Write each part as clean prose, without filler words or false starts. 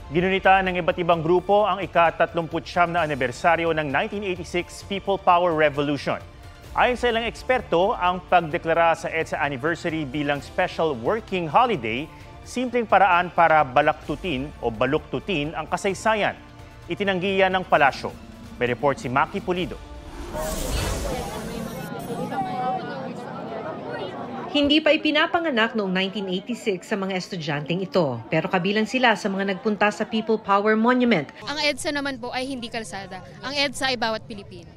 Ginunita ng iba't ibang grupo ang ika-39 na anibersaryo ng 1986 People Power Revolution. Ayon sa ilang eksperto, ang pagdeklara sa EDSA anniversary bilang special working holiday, simpleng paraan para balaktutin o baluktutin ang kasaysayan. Itinanggi yan ng palasyo. May report si Maki Pulido. Hindi pa ipinapanganak noong 1986 sa mga estudyanteng ito, pero kabilang sila sa mga nagpunta sa People Power Monument. Ang EDSA naman po ay hindi kalsada. Ang EDSA ay bawat Pilipino.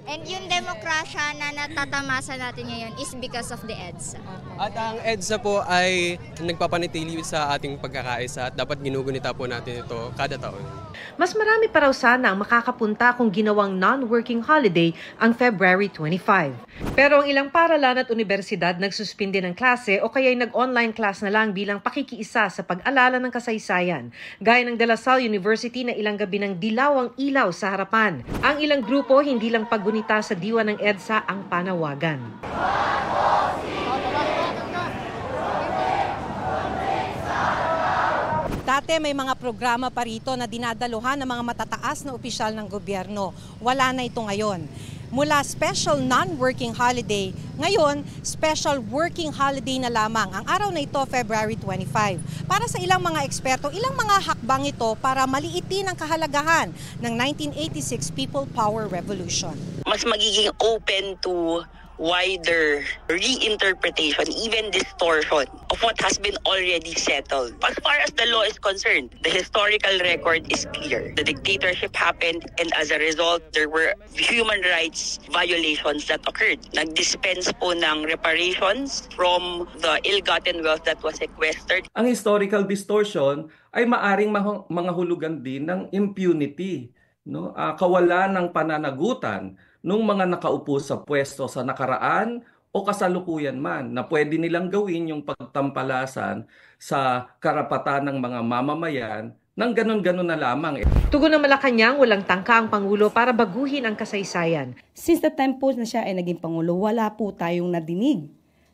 And yung demokrasya na natatamasa natin ngayon is because of the EDSA. At ang EDSA po ay nagpapanatili sa ating pagkakaisa at dapat ginugunita po natin ito kada taon. Mas marami pa raw sana ang makakapunta kung ginawang non-working holiday ang February 25. Pero ang ilang paaralan at universidad nagsuspinde ng klase o kaya'y nag-online class na lang bilang pakikiisa sa pag-alala ng kasaysayan. Gaya ng De La Salle University na ilang gabi ng dilawang ilaw sa harapan. Ang ilang grupo hindi lang paggunita sa diwa ng EDSA ang panawagan. Dati may mga programa pa rito na dinadaluhan ng mga matataas na opisyal ng gobyerno. Wala na ito ngayon. Mula special non-working holiday, ngayon special working holiday na lamang. Ang araw na ito, February 25. Para sa ilang mga eksperto, ilang mga hakbang ito para maliitin ang kahalagahan ng 1986 People Power Revolution. Mas magiging open to wider reinterpretation, even distortion of what has been already settled. As far as the law is concerned, the historical record is clear. The dictatorship happened, and as a result, there were human rights violations that occurred. Nag-dispense po ng reparations from the ill-gotten wealth that was sequestered. Ang historical distortion ay maaring mga hulugan din ng impunity, no? Kawalan ng pananagutan nung mga nakaupo sa pwesto sa nakaraan o kasalukuyan man na pwede nilang gawin yung pagtampalasan sa karapatan ng mga mamamayan nang ganun-ganun na lamang. Tugon ng Malacanang, walang tangka ang Pangulo para baguhin ang kasaysayan. Since the time po na siya ay naging Pangulo, wala po tayong nadinig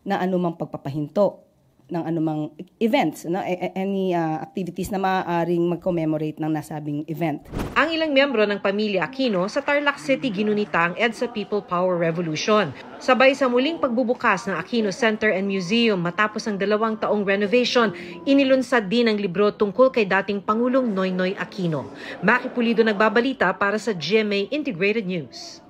na anumang pagpapahinto ng anumang events, no? Any activities na maaaring mag-commemorate ng nasabing event. Ang ilang miyembro ng pamilya Aquino sa Tarlac City ginunita ang EDSA People Power Revolution. Sabay sa muling pagbubukas ng Aquino Center and Museum matapos ang 2 taong renovation, inilunsad din ang libro tungkol kay dating Pangulong Noynoy Aquino. Maki Pulido nagbabalita para sa GMA Integrated News.